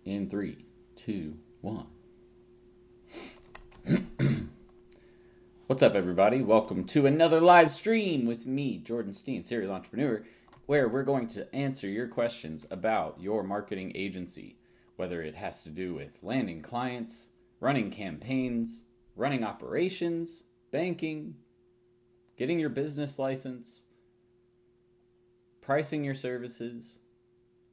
In 3, 2, 1. What's up, everybody? Welcome to another live stream with me, Jordan Steen, serial entrepreneur, where we're going to answer your questions about your marketing agency, whether it has to do with landing clients, running campaigns, running operations, banking, getting your business license, pricing your services,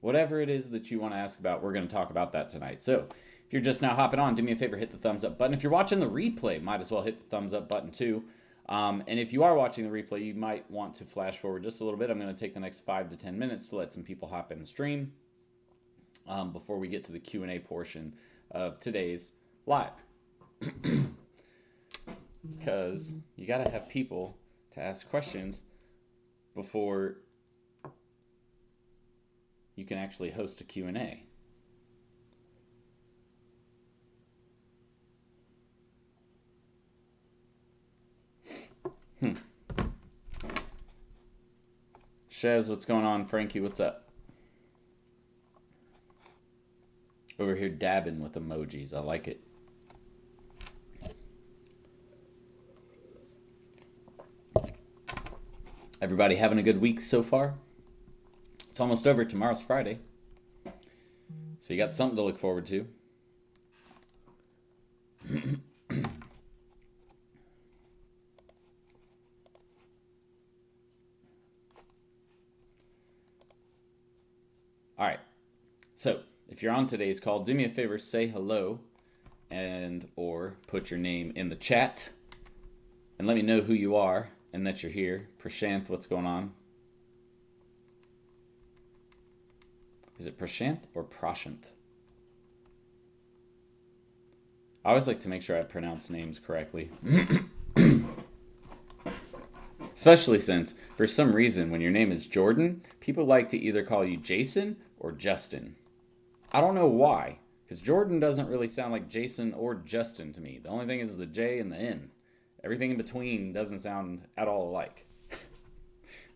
whatever it is that you want to ask about, we're going to talk about that tonight. So if you're just now hopping on, do me a favor, hit the thumbs up button. If you're watching the replay, might as well hit the thumbs up button too. And if you are watching the replay, you might want to flash forward just a little bit. I'm going to take the next 5 to 10 minutes to let some people hop in the stream before we get to the Q&A portion of today's live. Because you got to have people to ask questions before you can actually host a Q&A. Shez, what's going on? Frankie, what's up? Over here dabbing with emojis. I like it. Everybody having a good week so far? It's almost over. Tomorrow's Friday. So you got something to look forward to. All right. So if you're on today's call, do me a favor, say hello and or put your name in the chat and let me know who you are and that you're here. Prashanth, what's going on? Is it Prashanth or Prashanth? I always like to make sure I pronounce names correctly. Especially since, for some reason, when your name is Jordan, people like to either call you Jason or Justin. I don't know why, because Jordan doesn't really sound like Jason or Justin to me. The only thing is the J and the N. Everything in between doesn't sound at all alike.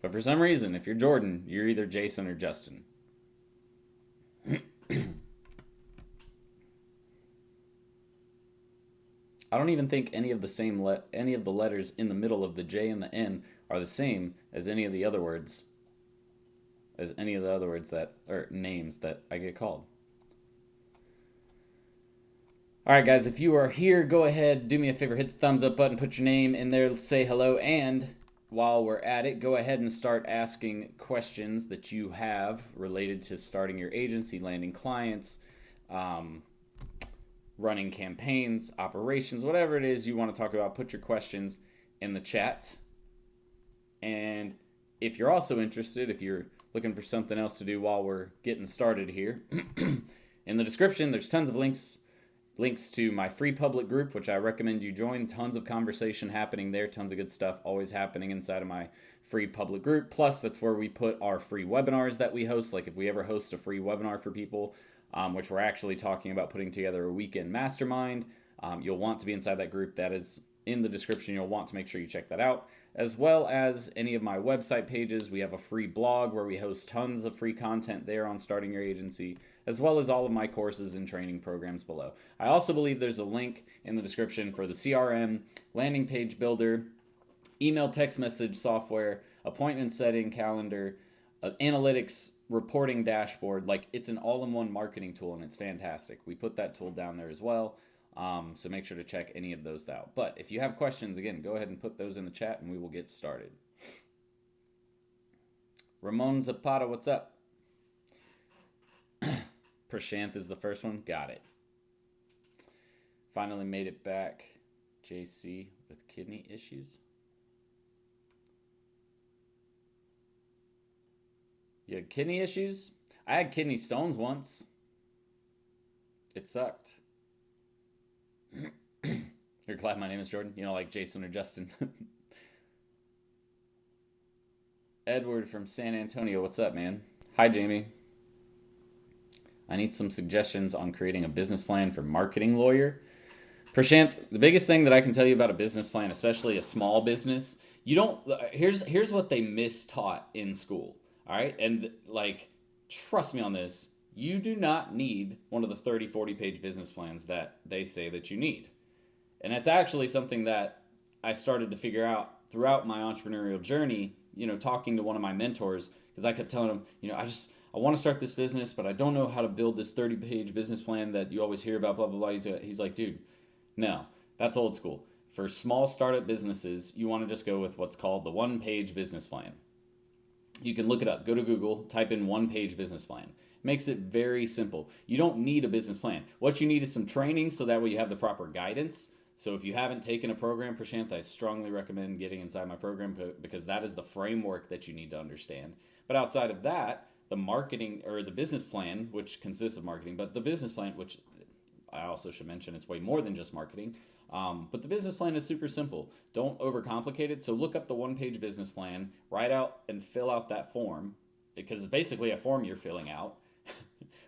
But for some reason, if you're Jordan, you're either Jason or Justin. I don't even think any of the letters in the middle of the J and the N are the same as any of the other words that or names that I get called. All right, guys, if you are here, go ahead, do me a favor, hit the thumbs up button, put your name in there, say hello, and while we're at it, go ahead and start asking questions that you have related to starting your agency, landing clients, running campaigns, operations, whatever it is you want to talk about. Put your questions in the chat. And if you're also interested, if you're looking for something else to do while we're getting started here, in the description, there's tons of links to my free public group, which I recommend you join. Tons of conversation happening there, tons of good stuff always happening inside of my free public group. Plus, that's where we put our free webinars that we host. Like if we ever host a free webinar for people, which we're actually talking about putting together a weekend mastermind, you'll want to be inside that group. That is in the description. You'll want to make sure you check that out, as well as any of my website pages. We have a free blog where we host tons of free content there on starting your agency, as well as all of my courses and training programs below. I also believe there's a link in the description for the CRM, landing page builder, email text message software, appointment setting calendar, analytics reporting dashboard. Like, it's an all-in-one marketing tool, and it's fantastic. We put that tool down there as well. So make sure to check any of those out. But if you have questions, again, go ahead and put those in the chat and we will get started. Ramon Zapata, what's up? Prashanth is the first one. Got it. Finally made it back. JC with kidney issues. You had kidney issues? I had kidney stones once. It sucked. You're glad my name is Jordan? You know, like Jason or Justin. Edward from San Antonio. What's up, man? Hi, Jamie. I need some suggestions on creating a business plan for marketing lawyer. Prashanth, the biggest thing that I can tell you about a business plan, especially a small business, here's what they mistaught in school. All right. And like, trust me on this. You do not need one of the 30, 40 page business plans that they say that you need. And that's actually something that I started to figure out throughout my entrepreneurial journey, talking to one of my mentors, because I kept telling him, I want to start this business, but I don't know how to build this 30-page business plan that you always hear about, blah, blah, blah. He's like, dude, no, that's old school. For small startup businesses, you want to just go with what's called the one-page business plan. You can look it up. Go to Google, type in one-page business plan. Makes it very simple. You don't need a business plan. What you need is some training so that way you have the proper guidance. So if you haven't taken a program, Prashant, I strongly recommend getting inside my program because that is the framework that you need to understand. But outside of that, the marketing or the business plan, which consists of marketing, but the business plan, which I also should mention, it's way more than just marketing. But the business plan is super simple. Don't overcomplicate it. So look up the one-page business plan, write out and fill out that form, because it's basically a form you're filling out.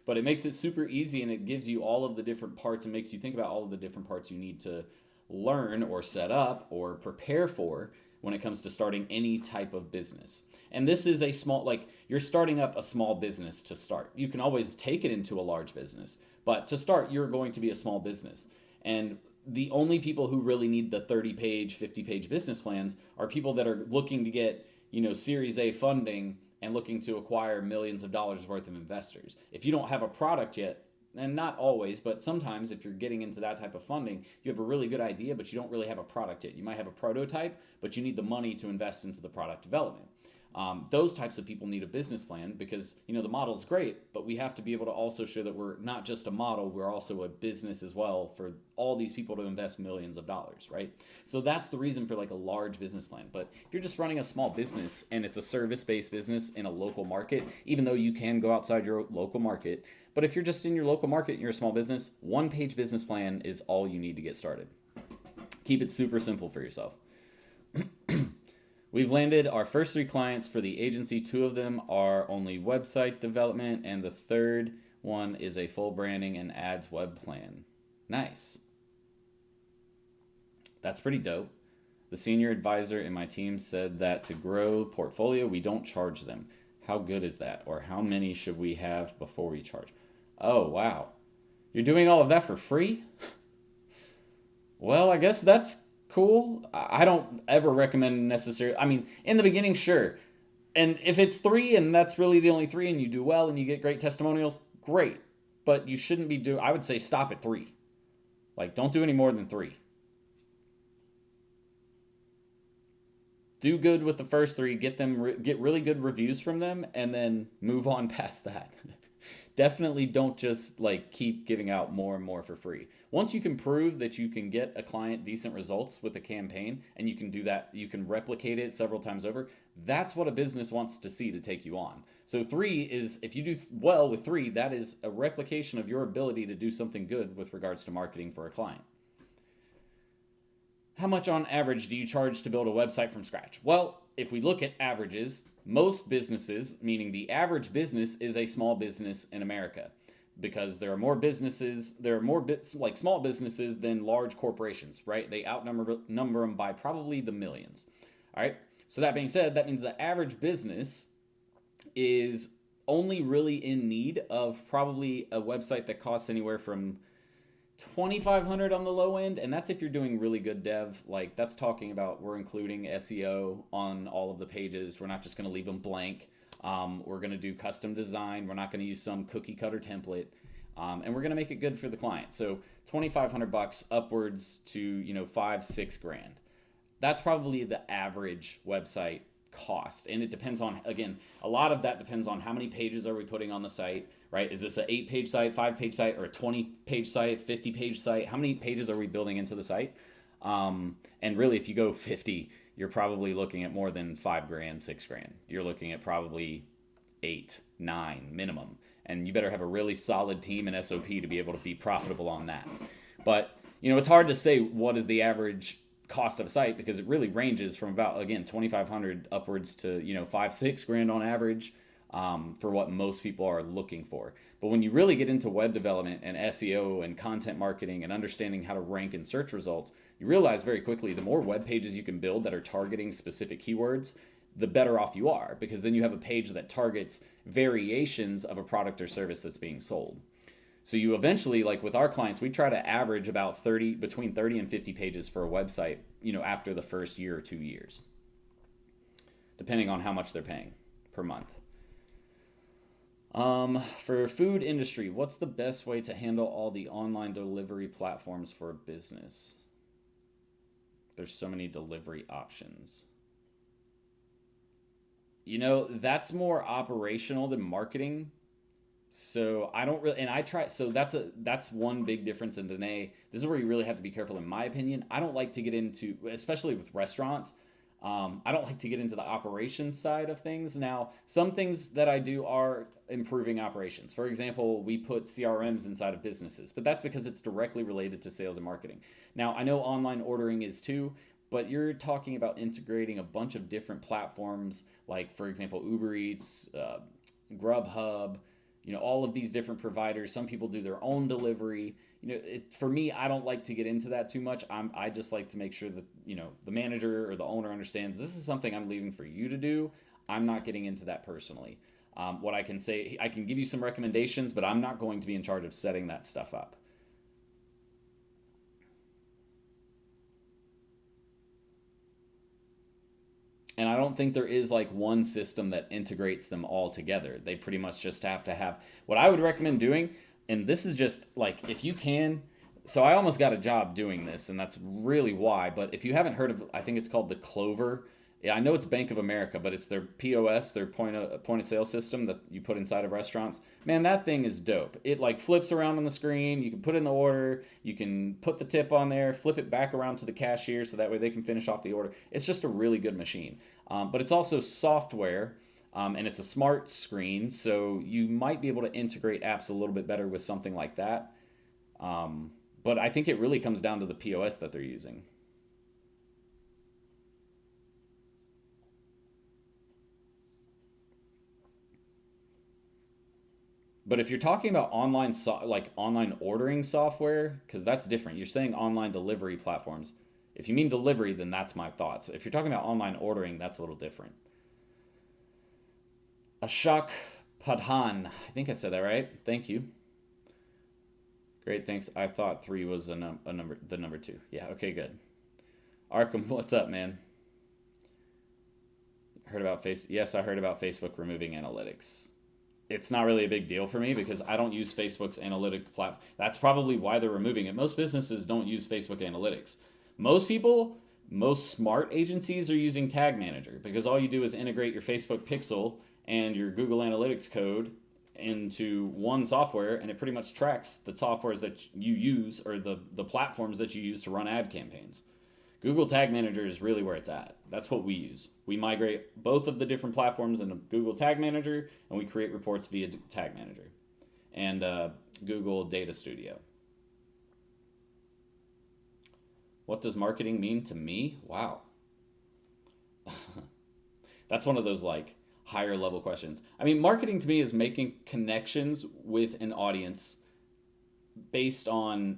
But it makes it super easy, and it gives you all of the different parts and makes you think about all of the different parts you need to learn or set up or prepare for when it comes to starting any type of business. And this is a small, you're starting up a small business to start. You can always take it into a large business, but to start, you're going to be a small business. And the only people who really need the 30-page, 50-page business plans are people that are looking to get, Series A funding and looking to acquire millions of dollars worth of investors. If you don't have a product yet, and not always, but sometimes if you're getting into that type of funding, you have a really good idea, but you don't really have a product yet. You might have a prototype, but you need the money to invest into the product development. Those types of people need a business plan because, the model is great, but we have to be able to also show that we're not just a model, we're also a business as well for all these people to invest millions of dollars, right? So that's the reason for a large business plan. But if you're just running a small business and it's a service-based business in a local market, even though you can go outside your local market, but if you're just in your local market and you're a small business, one-page business plan is all you need to get started. Keep it super simple for yourself. We've landed our first 3 clients for the agency. 2 of them are only website development, and the third one is a full branding and ads web plan. Nice. That's pretty dope. The senior advisor in my team said that to grow portfolio, we don't charge them. How good is that? Or how many should we have before we charge? Oh, wow. You're doing all of that for free? Well, I guess that's cool. I don't ever recommend necessarily. In the beginning, sure. And if it's 3 and that's really the only 3 and you do well and you get great testimonials, great. But you shouldn't be I would say stop at 3. Don't do any more than 3. Do good with the first 3, get really good reviews from them, and then move on past that. Definitely don't just keep giving out more and more for free. Once you can prove that you can get a client decent results with a campaign, and you can do that, you can replicate it several times over, that's what a business wants to see to take you on. So 3 is, if you do well with 3, that is a replication of your ability to do something good with regards to marketing for a client. How much on average do you charge to build a website from scratch? Well, if we look at averages, most businesses, meaning the average business, is a small business in America because there are more small businesses than large corporations, right? They outnumber them by probably the millions. All right. So that being said, that means the average business is only really in need of probably a website that costs anywhere from $2,500 on the low end, and that's if you're doing really good dev. That's talking about we're including SEO on all of the pages. We're not just going to leave them blank. We're going to do custom design. We're not going to use some cookie cutter template, and we're going to make it good for the client. So $2,500 upwards to $5-6 grand. That's probably the average website cost, and it depends on, again, a lot of that depends on how many pages are we putting on the site. Right? Is this an 8-page site, 5-page site, or a 20-page site, 50-page site? How many pages are we building into the site? And really, if you go 50, you're probably looking at more than $5 grand, $6 grand. You're looking at probably 8, 9 minimum. And you better have a really solid team and SOP to be able to be profitable on that. But, it's hard to say what is the average cost of a site because it really ranges from about, again, $2,500 upwards to, $5-6 grand on average. For what most people are looking for. But when you really get into web development and SEO and content marketing and understanding how to rank in search results, you realize very quickly the more web pages you can build that are targeting specific keywords, the better off you are, because then you have a page that targets variations of a product or service that's being sold. So you eventually, like with our clients, we try to average about between 30 and 50 pages for a website, after the first year or 2 years, depending on how much they're paying per month. For food industry, what's the best way to handle all the online delivery platforms for a business? There's so many delivery options. That's more operational than marketing. So I don't really, and I try, so that's one big difference in Danae. This is where you really have to be careful, in my opinion. I don't like to get into, especially with restaurants, I don't like to get into the operations side of things. Now, some things that I do are improving operations. For example, we put CRMs inside of businesses, but that's because it's directly related to sales and marketing. Now, I know online ordering is too, but you're talking about integrating a bunch of different platforms, like, for example, Uber Eats, Grubhub, all of these different providers. Some people do their own delivery. For me, I don't like to get into that too much. I just like to make sure that, the manager or the owner understands this is something I'm leaving for you to do. I'm not getting into that personally. What I can say, I can give you some recommendations, but I'm not going to be in charge of setting that stuff up. And I don't think there is like one system that integrates them all together. They pretty much just have to have, what I would recommend doing, and this is just like, if you can, so I almost got a job doing this, and that's really why, but if you haven't heard of, I think it's called the Clover. Yeah, I know it's Bank of America, but it's their POS, their point of sale system that you put inside of restaurants. Man, that thing is dope. It like flips around on the screen. You can put in the order. You can put the tip on there, flip it back around to the cashier so that way they can finish off the order. It's just a really good machine. But it's also software, and it's a smart screen, so you might be able to integrate apps a little bit better with something like that. But I think it really comes down to the POS that they're using. But if you're talking about like online ordering software, because that's different. You're saying online delivery platforms. If you mean delivery, then that's my thoughts. If you're talking about online ordering, that's a little different. Ashok Padhan. I think I said that right. Thank you. Great, thanks. I thought 3 was the number 2. Yeah, okay, good. Arkham, what's up, man? Heard about Yes, I heard about Facebook removing analytics. It's not really a big deal for me because I don't use Facebook's analytic platform. That's probably why they're removing it. Most businesses don't use Facebook analytics. Most smart agencies are using Tag Manager, because all you do is integrate your Facebook pixel and your Google Analytics code into one software, and it pretty much tracks the softwares that you use, or the platforms that you use to run ad campaigns. Google Tag Manager is really where it's at. That's what we use. We migrate both of the different platforms into Google Tag Manager, and we create reports via Tag Manager and Google Data Studio. What does marketing mean to me? Wow. That's one of those like higher level questions. I mean, marketing to me is making connections with an audience based on,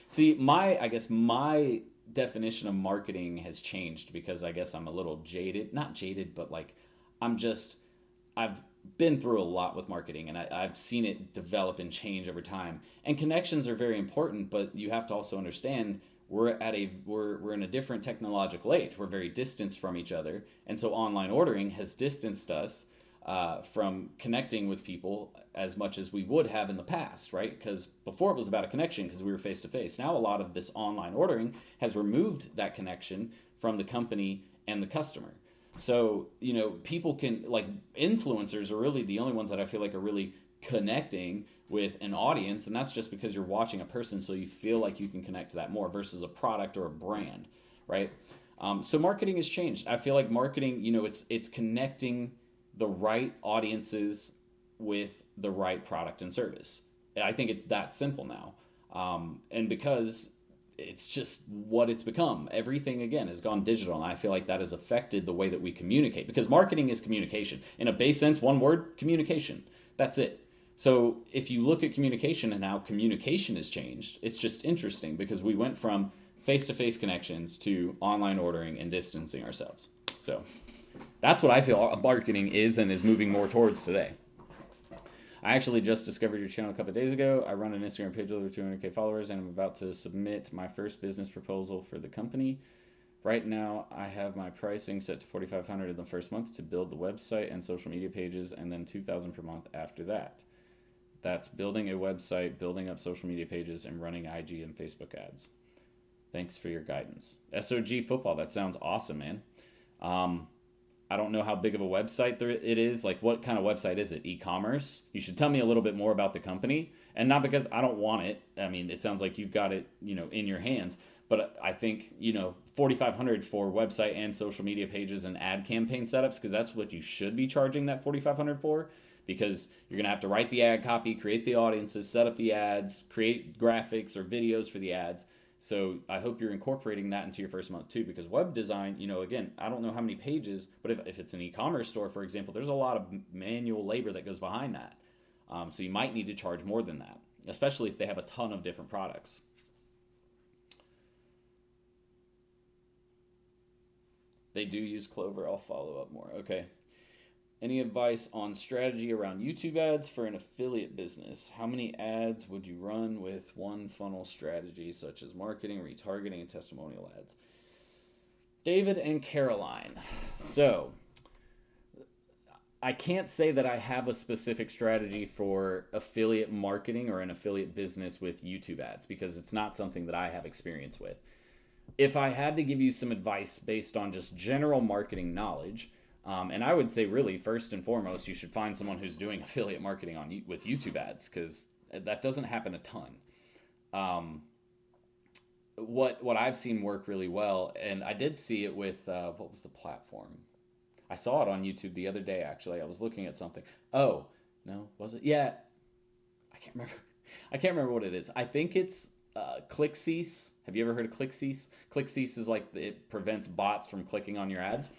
see, my definition of marketing has changed because I guess I'm a little jaded, not jaded, but like I've been through a lot with marketing, and I've seen it develop and change over time. And connections are very important, but you have to also understand we're in a different technological age. We're very distanced from each other, and so online ordering has distanced us from connecting with people as much as we would have in the past, right? Because before it was about a connection because we were face to face. Now a lot of this online ordering has removed that connection from the company and the customer. So, people can, like, influencers are really the only ones that I feel like are really connecting with an audience, and that's just because you're watching a person, so you feel like you can connect to that more versus a product or a brand, right? So marketing has changed. I feel like marketing, it's connecting the right audiences with the right product and service. I think it's that simple now. And because it's just what it's become. Everything, again, has gone digital, and I feel like that has affected the way that we communicate, because marketing is communication. In a base sense, one word, communication. That's it. So if you look at communication and how communication has changed, it's just interesting because we went from face-to-face connections to online ordering and distancing ourselves. So that's what I feel marketing is and is moving more towards today. I actually just discovered your channel a couple of days ago. I run an Instagram page with over 200K followers, and I'm about to submit my first business proposal for the company. Right now, I have my pricing set to $4,500 in the first month to build the website and social media pages, and then $2,000 per month after that. That's building a website, building up social media pages, and running IG and Facebook ads. Thanks for your guidance. SOG Football, that sounds awesome, man. I don't know how big of a website it is. Like, what kind of website is it? E-commerce? You should tell me a little bit more about the company. And not because I don't want it. I mean, it sounds like you've got it, in your hands. But I think, $4,500 for website and social media pages and ad campaign setups, because that's what you should be charging that $4,500 for. Because you're going to have to write the ad copy, create the audiences, set up the ads, create graphics or videos for the ads. So I hope you're incorporating that into your first month too, because web design, again, I don't know how many pages, but if it's an e-commerce store, for example, there's a lot of manual labor that goes behind that. So you might need to charge more than that, especially if they have a ton of different products. They do use Clover. I'll follow up more. Okay. Any advice on strategy around YouTube ads for an affiliate business? How many ads would you run with one funnel strategy, such as marketing, retargeting, and testimonial ads? David and Caroline. So, I can't say that I have a specific strategy for affiliate marketing or an affiliate business with YouTube ads, because it's not something that I have experience with. If I had to give you some advice based on just general marketing knowledge, and I would say really first and foremost, you should find someone who's doing affiliate marketing with YouTube ads, because that doesn't happen a ton. What I've seen work really well, and I did see it with, what was the platform? I saw it on YouTube the other day, actually. I was looking at something. Oh, no, was it? Yeah, I can't remember. I can't remember what it is. I think it's ClickCease. Have you ever heard of ClickCease? ClickCease is like, it prevents bots from clicking on your ads.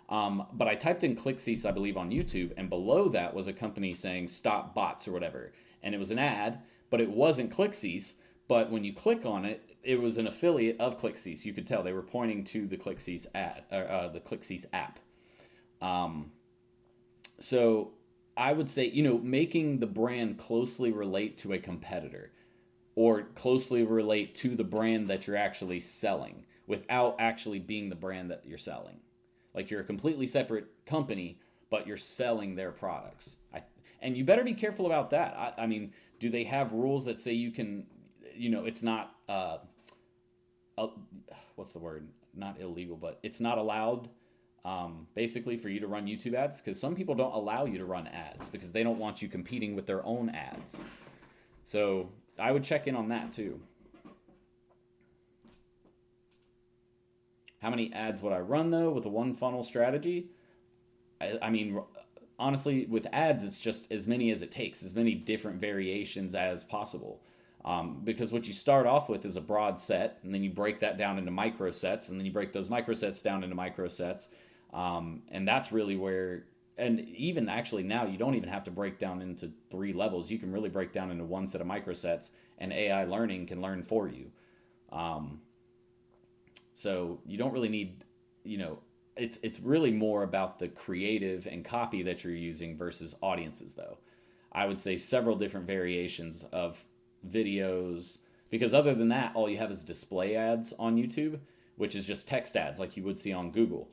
But I typed in ClickCease, I believe, on YouTube, and below that was a company saying stop bots or whatever. And it was an ad, but it wasn't ClickCease. But when you click on it, it was an affiliate of ClickCease. You could tell they were pointing to the ClickCease ad, or the ClickCease app. So I would say, making the brand closely relate to a competitor or closely relate to the brand that you're actually selling without actually being the brand that you're selling. Like, you're a completely separate company, but you're selling their products. And you better be careful about that. I mean, do they have rules that say you can, it's not, what's the word? Not illegal, but it's not allowed, basically, for you to run YouTube ads? Because some people don't allow you to run ads because they don't want you competing with their own ads. So I would check in on that too. How many ads would I run, though, with a one funnel strategy? I mean, honestly, with ads, it's just as many as it takes, as many different variations as possible. Because what you start off with is a broad set, and then you break that down into micro sets, and then you break those micro sets down into micro sets. And that's really where, and even actually now, you don't even have to break down into 3 levels. You can really break down into one set of micro sets, and AI learning can learn for you. So you don't really need, it's really more about the creative and copy that you're using versus audiences, though. I would say several different variations of videos, because other than that, all you have is display ads on YouTube, which is just text ads like you would see on Google.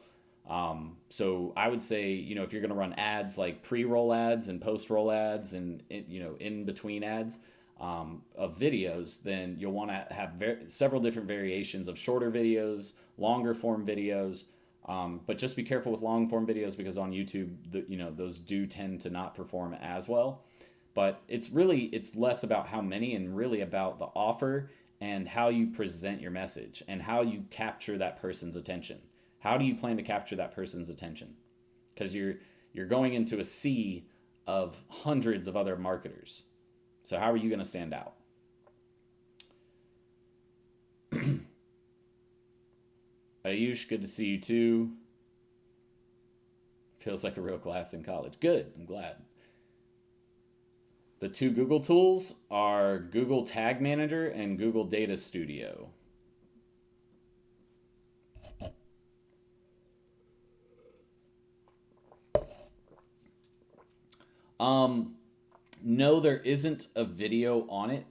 So I would say, if you're going to run ads like pre-roll ads and post-roll ads and, in between ads, of videos, then you'll want to have several different variations of shorter videos, longer form videos, but just be careful with long form videos, because on YouTube, those do tend to not perform as well. But it's less about how many and really about the offer and how you present your message and how you capture that person's attention. How do you plan to capture that person's attention? Because you're going into a sea of hundreds of other marketers. So how are you going to stand out? Ayush, good to see you too. Feels like a real class in college. Good, I'm glad. The 2 Google tools are Google Tag Manager and Google Data Studio. No, there isn't a video on it,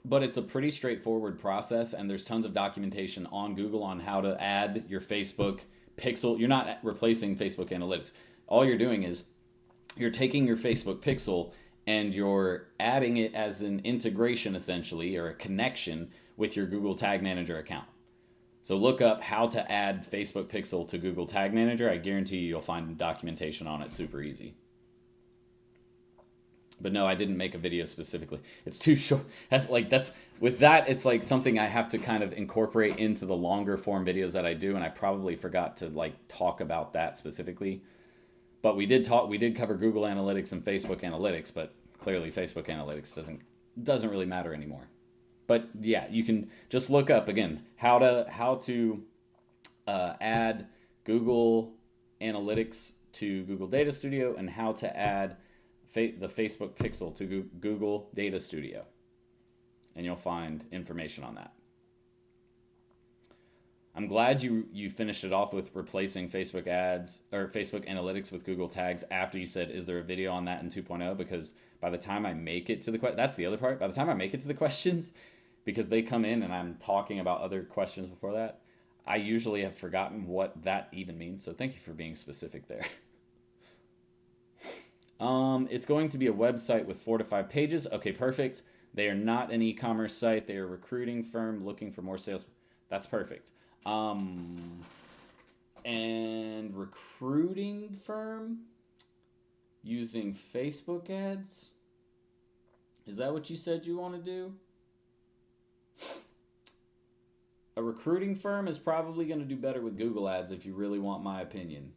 but it's a pretty straightforward process, and there's tons of documentation on Google on how to add your Facebook pixel. You're not replacing Facebook Analytics. All you're doing is you're taking your Facebook pixel and you're adding it as an integration, essentially, or a connection with your Google Tag Manager account. So look up how to add Facebook pixel to Google Tag Manager. I guarantee you'll find documentation on it super easy. But no, I didn't make a video specifically. It's too short. It's like something I have to kind of incorporate into the longer form videos that I do, and I probably forgot to talk about that specifically. But we did cover Google Analytics and Facebook Analytics, but clearly Facebook Analytics doesn't really matter anymore. But yeah, you can just look up again how to add Google Analytics to Google Data Studio and how to add the Facebook Pixel to Google Data Studio, and you'll find information on that. I'm glad you finished it off with replacing Facebook ads or Facebook Analytics with Google Tags after you said, is there a video on that in 2.0? Because by the time I make it to that's the other part. By the time I make it to the questions, because they come in and I'm talking about other questions before that, I usually have forgotten what that even means. So thank you for being specific there. It's going to be a website with 4 to 5 pages. Okay, perfect. They are not an e-commerce site. They are a recruiting firm looking for more sales. That's perfect. And recruiting firm using Facebook ads. Is that what you said you want to do? A recruiting firm is probably going to do better with Google ads if you really want my opinion.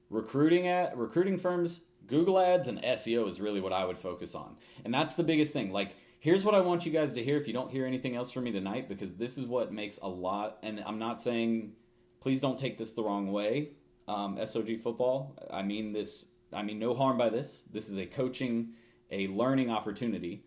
Recruiting firms, Google ads and SEO is really what I would focus on. And that's the biggest thing. Here's what I want you guys to hear if you don't hear anything else from me tonight, because this is what makes a lot, and I'm not saying, please don't take this the wrong way, SOG football. I mean no harm by this. This is a learning opportunity.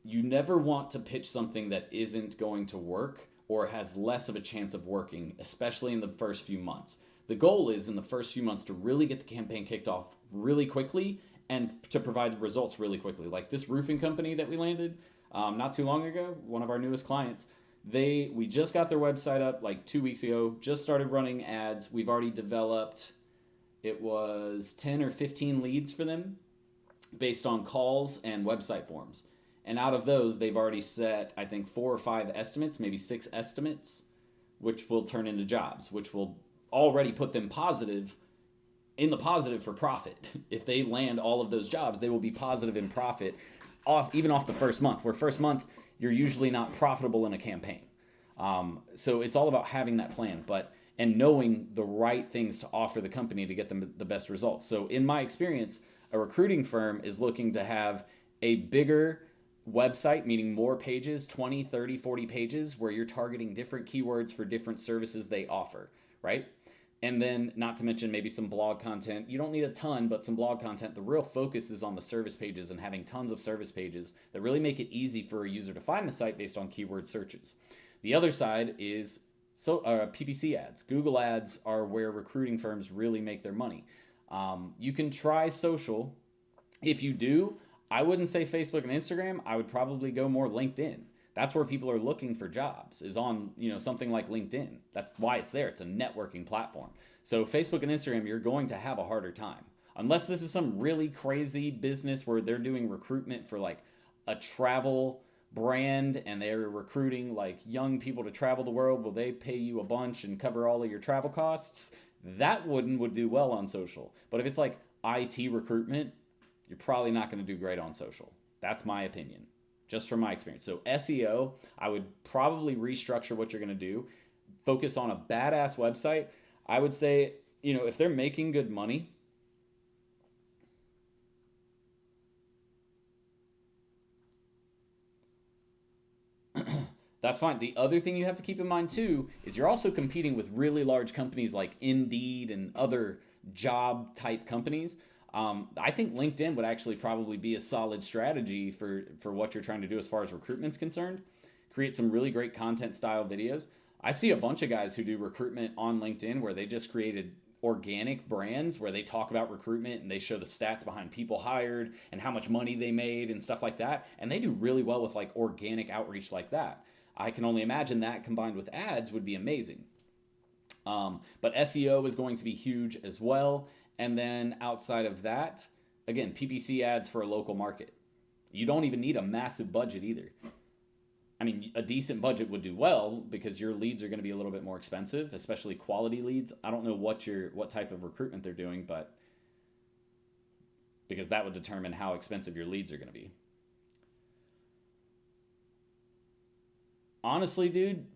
You never want to pitch something that isn't going to work or has less of a chance of working, especially in the first few months. The goal is in the first few months to really get the campaign kicked off really quickly and to provide results really quickly. Like this roofing company that we landed not too long ago, one of our newest clients, we just got their website up 2 weeks ago, just started running ads. We've already developed, it was 10 or 15 leads for them based on calls and website forms. And out of those, they've already set, I think, 4 or 5 estimates, maybe 6 estimates, which will turn into jobs, which will already put them in the positive for profit. If they land all of those jobs, they will be positive in profit even off the first month, where first month you're usually not profitable in a campaign. So it's all about having that plan, and knowing the right things to offer the company to get them the best results. So in my experience, a recruiting firm is looking to have a bigger website, meaning more pages, 20, 30, 40 pages, where you're targeting different keywords for different services they offer, right? And then, not to mention maybe some blog content. You don't need a ton, but some blog content. The real focus is on the service pages and having tons of service pages that really make it easy for a user to find the site based on keyword searches. The other side is PPC ads. Google ads are where recruiting firms really make their money. You can try social. If you do, I wouldn't say Facebook and Instagram. I would probably go more LinkedIn. That's where people are looking for jobs, is on something like LinkedIn. That's why it's there. It's a networking platform. So Facebook and Instagram, you're going to have a harder time. Unless this is some really crazy business where they're doing recruitment for a travel brand and they're recruiting young people to travel the world. Will they pay you a bunch and cover all of your travel costs? That would do well on social. But if it's IT recruitment, you're probably not going to do great on social. That's my opinion, just from my experience. So SEO, I would probably restructure what you're going to do. Focus on a badass website. I would say, if they're making good money, that's fine. The other thing you have to keep in mind too is you're also competing with really large companies like Indeed and other job type companies. I think LinkedIn would actually probably be a solid strategy for what you're trying to do as far as recruitment's concerned. Create some really great content style videos. I see a bunch of guys who do recruitment on LinkedIn where they just created organic brands where they talk about recruitment and they show the stats behind people hired and how much money they made and stuff like that. And they do really well with like organic outreach like that. I can only imagine that combined with ads would be amazing. But SEO is going to be huge as well. And then outside of that, again, PPC ads for a local market. You don't even need a massive budget either. I mean, a decent budget would do well because your leads are going to be a little bit more expensive, especially quality leads. I don't know what type of recruitment they're doing, but because that would determine how expensive your leads are going to be. Honestly, dude,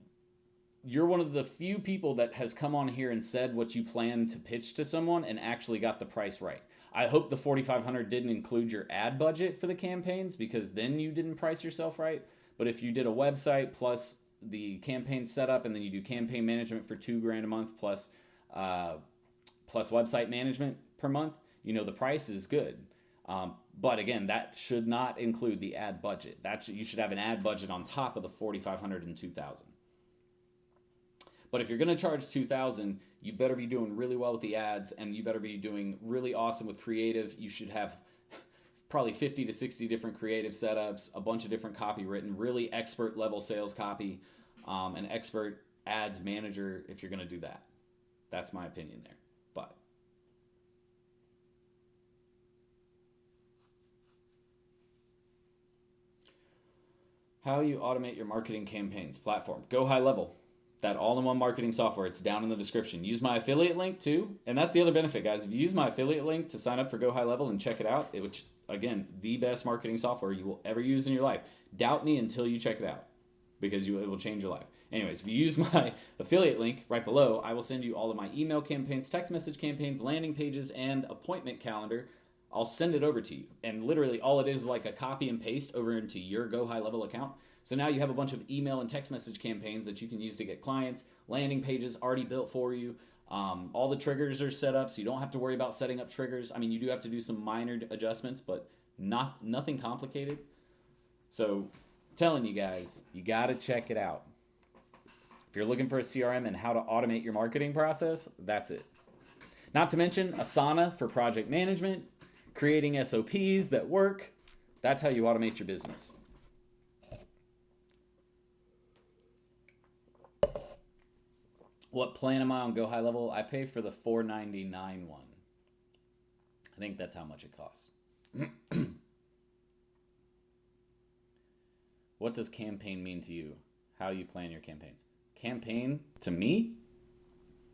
you're one of the few people that has come on here and said what you plan to pitch to someone and actually got the price right. I hope the $4,500 didn't include your ad budget for the campaigns, because then you didn't price yourself right. But if you did a website plus the campaign setup, and then you do campaign management for $2,000 a month plus website management per month, you know the price is good. But again, that should not include the ad budget. You should have an ad budget on top of the $4,500 and $2,000. But if you're going to charge $2,000, you better be doing really well with the ads, and you better be doing really awesome with creative. You should have probably 50 to 60 different creative setups, a bunch of different copy written, really expert level sales copy, an expert ads manager if you're going to do that. That's my opinion there. But how you automate your marketing campaigns platform. Go high level. That all-in-one marketing software, it's down in the description. Use my affiliate link too. And that's the other benefit, guys. If you use my affiliate link to sign up for Go High Level and check it out, which, again, the best marketing software you will ever use in your life. Doubt me until you check it out, because it will change your life. Anyways, if you use my affiliate link right below, I will send you all of my email campaigns, text message campaigns, landing pages, and appointment calendar. I'll send it over to you. And literally all it is like a copy and paste over into your Go High Level account. So now you have a bunch of email and text message campaigns that you can use to get clients, landing pages already built for you. All the triggers are set up, so you don't have to worry about setting up triggers. I mean, you do have to do some minor adjustments, but nothing complicated. So telling you guys, you got to check it out. If you're looking for a CRM and how to automate your marketing process, that's it. Not to mention Asana for project management, creating SOPs that work. That's how you automate your business. What plan am I on Go High Level? I pay for the $4.99 one. I think that's how much it costs. What does campaign mean to you? How you plan your campaigns? Campaign, to me,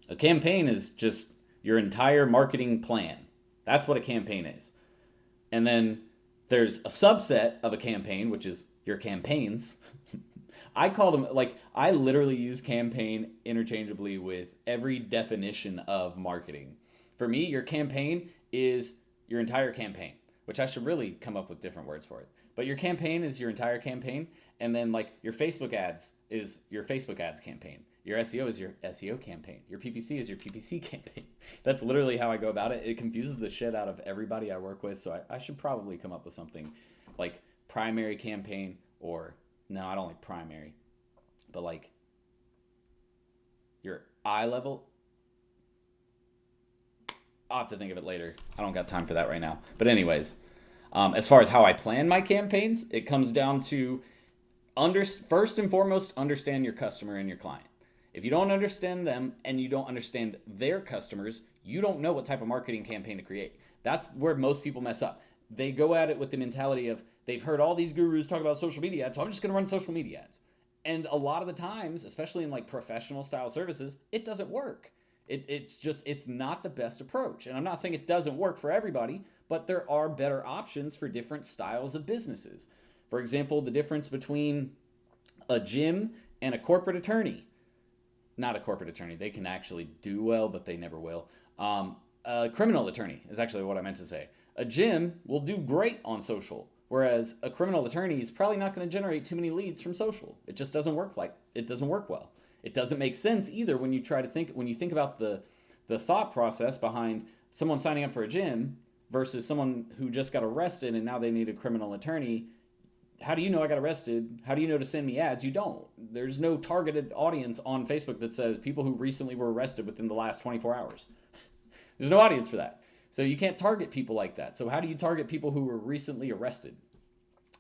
a campaign is just your entire marketing plan. That's what a campaign is. And then there's a subset of a campaign, which is your campaigns. I call them, like, I literally use campaign interchangeably with every definition of marketing. For me, your campaign is your entire campaign, which I should really come up with different words for it. But your campaign is your entire campaign. And then, like, your Facebook ads is your Facebook ads campaign. Your SEO is your SEO campaign. Your PPC is your PPC campaign. That's literally how I go about it. It confuses the shit out of everybody I work with. So I should probably come up with something like primary campaign, or no, I don't like primary, but like your eye level. I'll have to think of it later. I don't got time for that right now. But anyways, as far as how I plan my campaigns, it comes down to first and foremost, understand your customer and your client. If you don't understand them and you don't understand their customers, you don't know what type of marketing campaign to create. That's where most people mess up. They go at it with the mentality of they've heard all these gurus talk about social media ads, so I'm just going to run social media ads. And a lot of the times, especially in like professional style services, it doesn't work. It's not the best approach. And I'm not saying it doesn't work for everybody, but there are better options for different styles of businesses. For example, the difference between a gym and a corporate attorney. Not a corporate attorney. They can actually do well, but they never will. A criminal attorney is actually what I meant to say. A gym will do great on social, whereas a criminal attorney is probably not going to generate too many leads from social. It just doesn't work well. It doesn't make sense either when you think about the thought process behind someone signing up for a gym versus someone who just got arrested and now they need a criminal attorney. How do you know I got arrested? How do you know to send me ads? You don't. There's no targeted audience on Facebook that says people who recently were arrested within the last 24 hours. There's no audience for that. So you can't target people like that. So how do you target people who were recently arrested?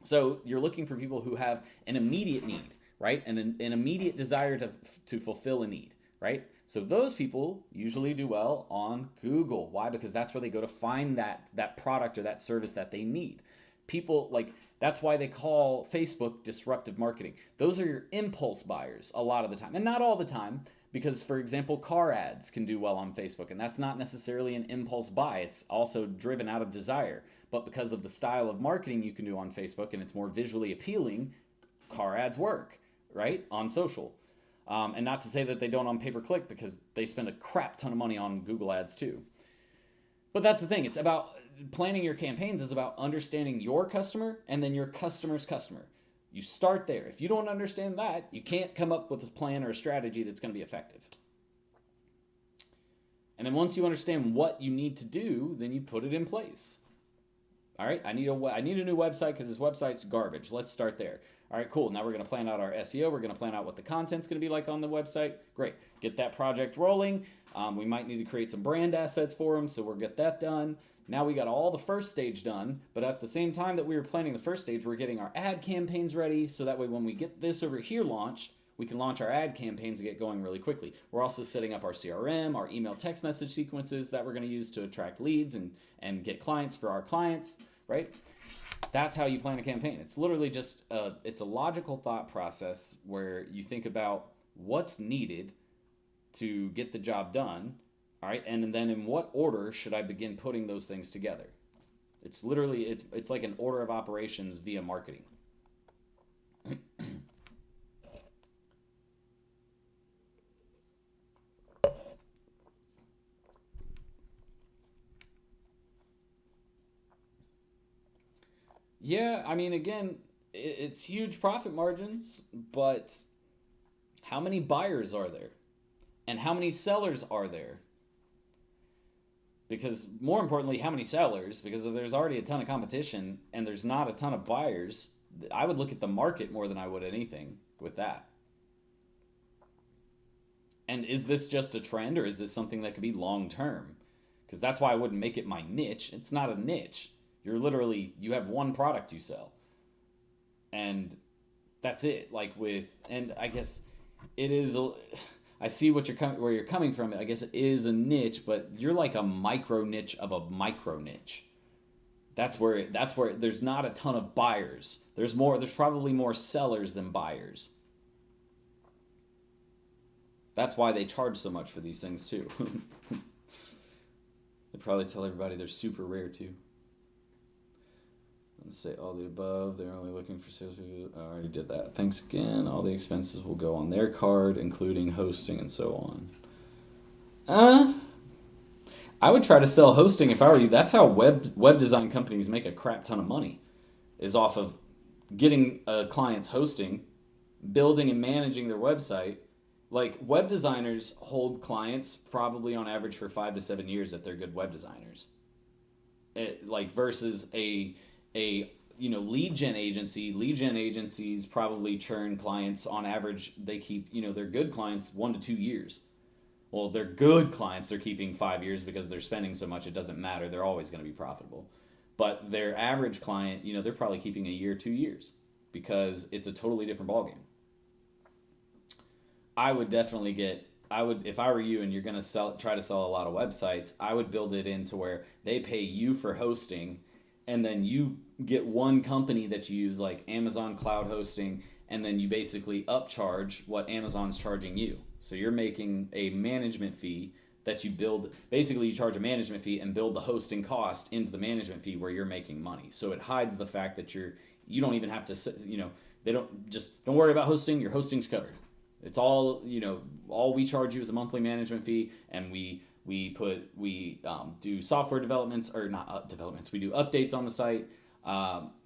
So you're looking for people who have an immediate need, right? And an immediate desire to fulfill a need, right? So those people usually do well on Google. Why? Because that's where they go to find that product or that service that they need. People like, that's why they call Facebook disruptive marketing. Those are your impulse buyers a lot of the time, and not all the time, because for example, car ads can do well on Facebook, and that's not necessarily an impulse buy. It's also driven out of desire. But because of the style of marketing you can do on Facebook and it's more visually appealing, car ads work, right? On social. And not to say that they don't on pay-per-click, because they spend a crap ton of money on Google ads too. But that's the thing. It's about planning your campaigns is about understanding your customer and then your customer's customer. You start there. If you don't understand that, you can't come up with a plan or a strategy that's going to be effective. And then once you understand what you need to do, then you put it in place. All right, I need a new website because this website's garbage. Let's start there. All right, cool. Now we're going to plan out our SEO. We're going to plan out what the content's going to be like on the website. Great. Get that project rolling. We might need to create some brand assets for them, so we'll get that done. Now we got all the first stage done, but at the same time that we were planning the first stage, we're getting our ad campaigns ready, so that way when we get this over here launched, we can launch our ad campaigns and get going really quickly. We're also setting up our CRM, our email text message sequences that we're going to use to attract leads and get clients for our clients, right? That's how you plan a campaign. It's literally just it's a logical thought process where you think about what's needed to get the job done, all right, and then in what order should I begin putting those things together? It's literally it's like an order of operations via marketing. Yeah, I mean, again, it's huge profit margins, but how many buyers are there? And how many sellers are there? Because more importantly, how many sellers? Because if there's already a ton of competition and there's not a ton of buyers, I would look at the market more than I would anything with that. And is this just a trend, or is this something that could be long term? Because that's why I wouldn't make it my niche. It's not a niche. You have one product you sell. And that's it. And I guess it is, I see where you're coming from. I guess it is a niche, but you're like a micro niche of a micro niche. That's where there's not a ton of buyers. There's probably more sellers than buyers. That's why they charge so much for these things too. They probably tell everybody they're super rare too. Let's say all the above. They're only looking for sales. I already did that. Thanks again. All the expenses will go on their card, including hosting and so on. I would try to sell hosting if I were you. That's how web design companies make a crap ton of money, is off of getting a client's hosting, building and managing their website. Like, web designers hold clients probably on average for 5 to 7 years if they're good web designers. Versus a lead gen agencies probably churn clients on average. They keep, their good clients 1 to 2 years. Well, they're good clients, they're keeping 5 years because they're spending so much, it doesn't matter. They're always going to be profitable. But their average client, they're probably keeping a year, 2 years, because it's a totally different ballgame. If I were you and you're going to try to sell a lot of websites, I would build it into where they pay you for hosting, and then you get one company that you use, like Amazon Cloud Hosting, and then you basically upcharge what Amazon's charging you. So you're making a management fee that you build. Basically, you charge a management fee and build the hosting cost into the management fee where you're making money. So it hides the fact that you don't even have to, don't worry about hosting. Your hosting's covered. It's all, all we charge you is a monthly management fee, and we do software developments, or not developments, we do updates on the site.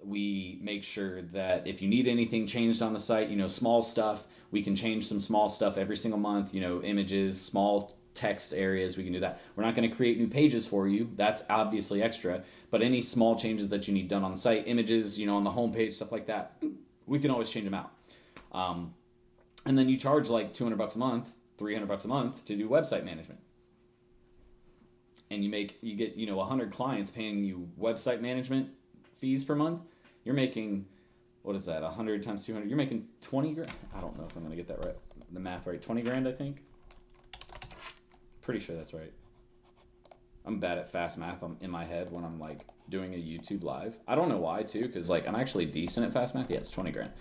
We make sure that if you need anything changed on the site, small stuff, we can change some small stuff every single month, images, small text areas, we can do that. We're not going to create new pages for you. That's obviously extra, but any small changes that you need done on the site, images, on the homepage, stuff like that, we can always change them out. And then you charge like $200 a month, $300 a month to do website management. and you get 100 clients paying you website management fees per month, you're making, what is that, 100 times 200, you're making 20 grand. I don't know if I'm going to get that right, the math right. 20 grand, I think. Pretty sure that's right. I'm bad at fast math in my head when I'm like doing a YouTube live. I don't know why too, because like I'm actually decent at fast math. Yeah, it's 20 grand.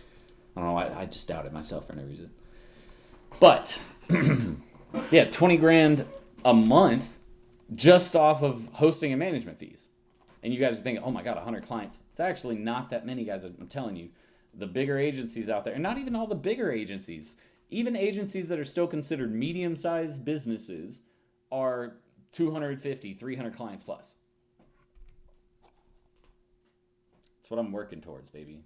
I don't know why, I just doubted myself for no reason. But yeah, 20 grand a month just off of hosting and management fees. And you guys are thinking, oh my God, 100 clients. It's actually not that many, guys. I'm telling you, the bigger agencies out there, and not even all the bigger agencies, even agencies that are still considered medium-sized businesses are 250, 300 clients plus. That's what I'm working towards, baby.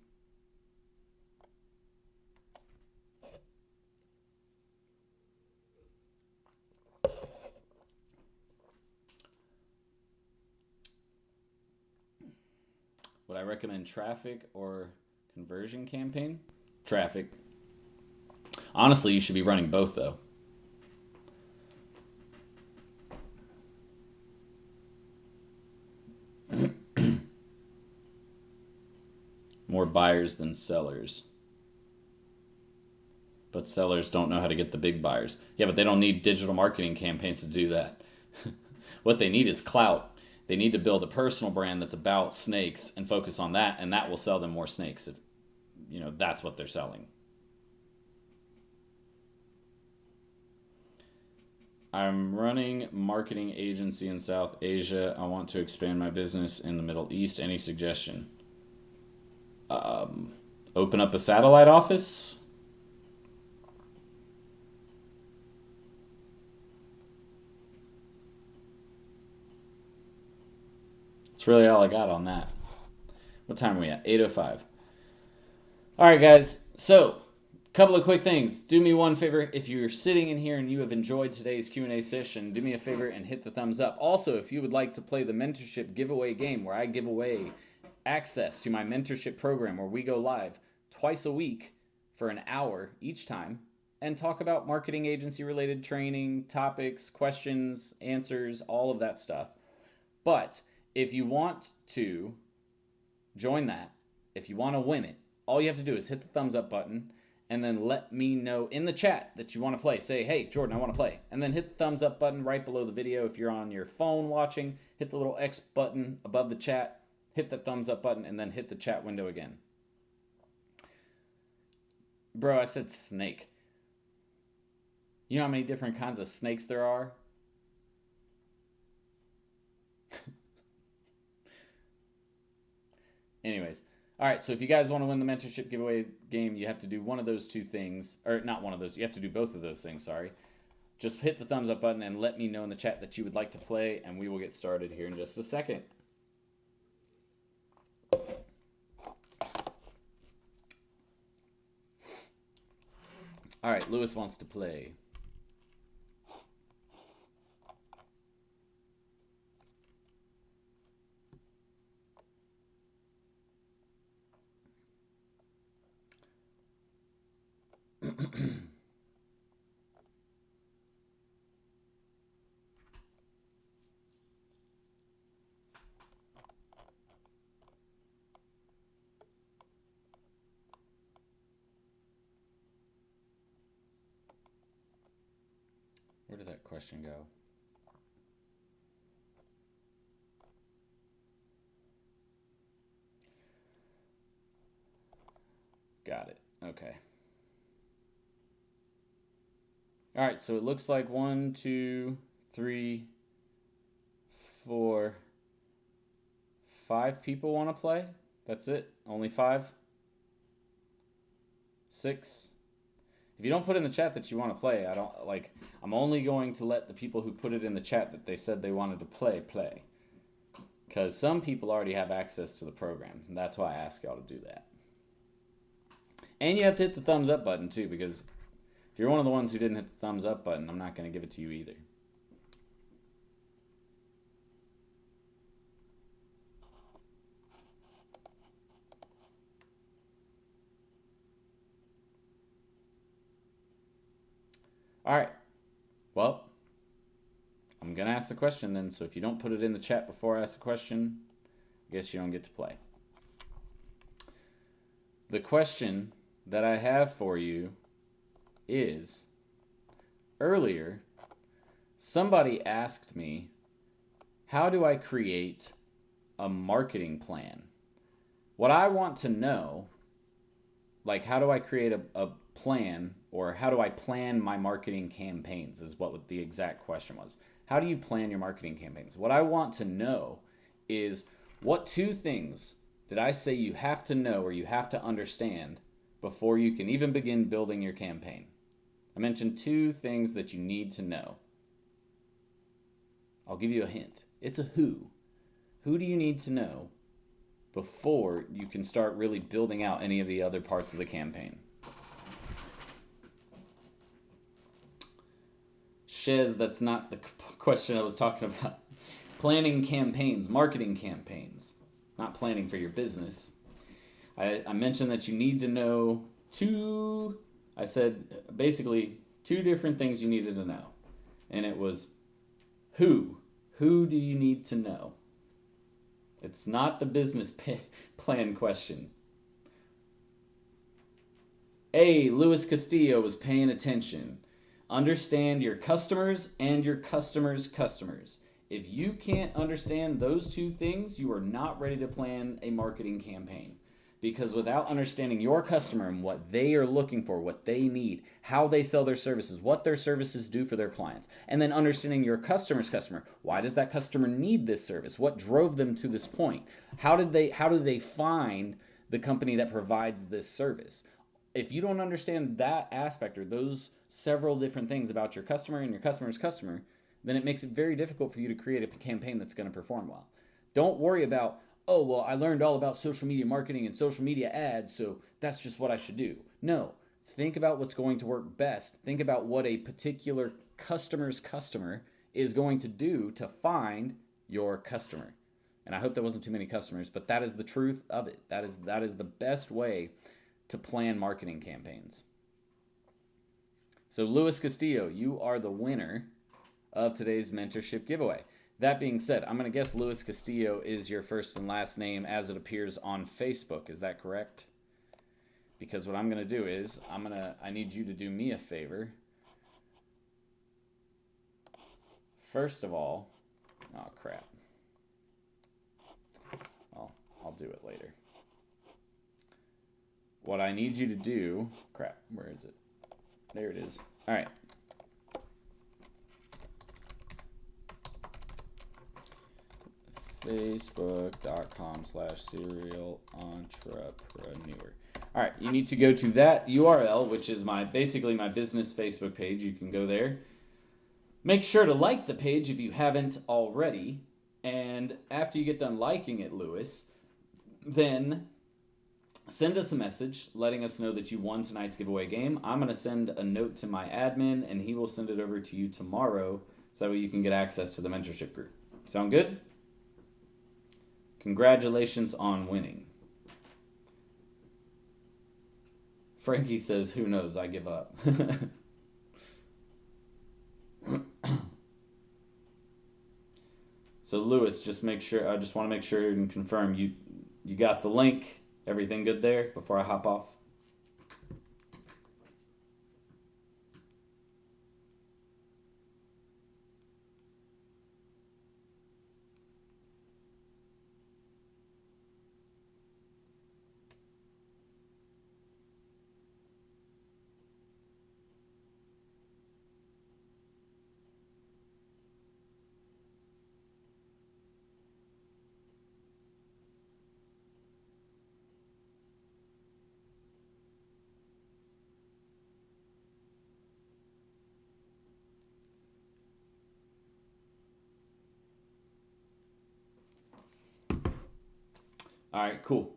Would I recommend traffic or conversion campaign? Traffic. Honestly, you should be running both though. More buyers than sellers. But sellers don't know how to get the big buyers. Yeah, but they don't need digital marketing campaigns to do that. What they need is clout. They need to build a personal brand that's about snakes and focus on that, and that will sell them more snakes if that's what they're selling. I'm running marketing agency in South Asia. I want to expand my business in the Middle East. Any suggestion? Open up a satellite office. That's really all I got on that. What time are we at? 8:05. All right, guys. So, a couple of quick things. Do me one favor. If you're sitting in here and you have enjoyed today's Q&A session, do me a favor and hit the thumbs up. Also, if you would like to play the mentorship giveaway game where I give away access to my mentorship program where we go live twice a week for an hour each time and talk about marketing agency related training, topics, questions, answers, all of that stuff. But if you want to join that, if you want to win it, all you have to do is hit the thumbs up button and then let me know in the chat that you want to play. Say, hey, Jordan, I want to play. And then hit the thumbs up button right below the video. If you're on your phone watching, hit the little X button above the chat, hit the thumbs up button, and then hit the chat window again. Bro, I said snake. You know how many different kinds of snakes there are? Anyways. All right, so if you guys want to win the mentorship giveaway game, you have to do one of those two things. Or not one of those. You have to do both of those things, sorry. Just hit the thumbs up button and let me know in the chat that you would like to play, and we will get started here in just a second. All right, Lewis wants to play. Where did that question go? Got it. Okay. All right, so it looks like 1, 2, 3, 4, 5 people want to play. That's it. Only 5? 6? If you don't put in the chat that you want to play, I'm only going to let the people who put it in the chat that they said they wanted to play. Because some people already have access to the programs, and that's why I ask y'all to do that. And you have to hit the thumbs up button too, because if you're one of the ones who didn't hit the thumbs up button, I'm not going to give it to you either. All right. Well, I'm going to ask the question then, so if you don't put it in the chat before I ask the question, I guess you don't get to play. The question that I have for you is, earlier, somebody asked me, how do I create a marketing plan? What I want to know, like how do I create a plan, or how do I plan my marketing campaigns, is what the exact question was. How do you plan your marketing campaigns? What I want to know is, what 2 things did I say you have to know or you have to understand before you can even begin building your campaign? I mentioned 2 things that you need to know. I'll give you a hint. It's a who. Who do you need to know before you can start really building out any of the other parts of the campaign? Shez, that's not the question I was talking about. Planning campaigns, marketing campaigns, not planning for your business. I mentioned that you need to know 2, I said basically 2 different things you needed to know. And it was who. Who do you need to know? It's not the business plan question. A, Luis Castillo was paying attention. Understand your customers and your customers' customers. If you can't understand those 2 things, you are not ready to plan a marketing campaign. Because without understanding your customer and what they are looking for, what they need, how they sell their services, what their services do for their clients, and then understanding your customer's customer, why does that customer need this service? What drove them to this point? How do they find the company that provides this service? If you don't understand that aspect, or those several different things about your customer and your customer's customer, then it makes it very difficult for you to create a campaign that's going to perform well. Don't worry about, oh, well, I learned all about social media marketing and social media ads, so that's just what I should do. No, think about what's going to work best. Think about what a particular customer's customer is going to do to find your customer. And I hope that wasn't too many customers, but that is the truth of it. That is the best way to plan marketing campaigns. So Luis Castillo, you are the winner of today's mentorship giveaway. That being said, I'm going to guess Luis Castillo is your first and last name as it appears on Facebook. Is that correct? Because what I'm going to do is I need you to do me a favor. First of all, oh crap. Well, I'll do it later. What I need you to do, crap, where is it? There it is. All right. Facebook.com/serial entrepreneur. All right, you need to go to that URL, which is basically my business Facebook page. You can go there. Make sure to like the page if you haven't already. And after you get done liking it, Lewis, then send us a message letting us know that you won tonight's giveaway game. I'm going to send a note to my admin, and he will send it over to you tomorrow so that way you can get access to the mentorship group. Sound good? Congratulations on winning. Frankie says, who knows, I give up. So Lewis, I just want to make sure and confirm you got the link. Everything good there before I hop off? All right, cool.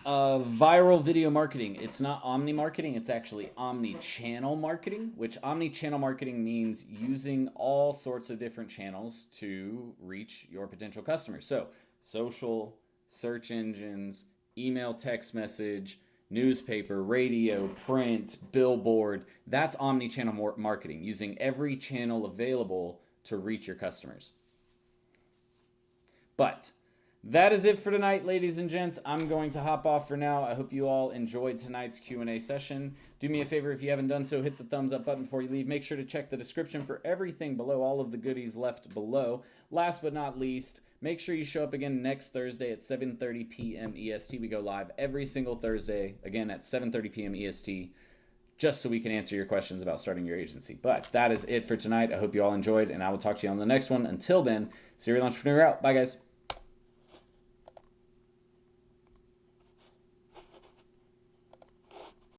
Viral video marketing. It's not omni marketing. It's actually omni-channel marketing, which omni-channel marketing means using all sorts of different channels to reach your potential customers. So social, search engines, email, text message, newspaper, radio, print, billboard. That's omni-channel marketing, using every channel available to reach your customers. But that is it for tonight, ladies and gents. I'm going to hop off for now. I hope you all enjoyed tonight's Q&A session. Do me a favor, if you haven't done so, hit the thumbs up button before you leave. Make sure to check the description for everything below, all of the goodies left below. Last but not least, make sure you show up again next Thursday at 7:30 p.m. EST. We go live every single Thursday, again at 7:30 p.m. EST, just so we can answer your questions about starting your agency. But that is it for tonight. I hope you all enjoyed, and I will talk to you on the next one. Until then, Serial Entrepreneur out. Bye, guys.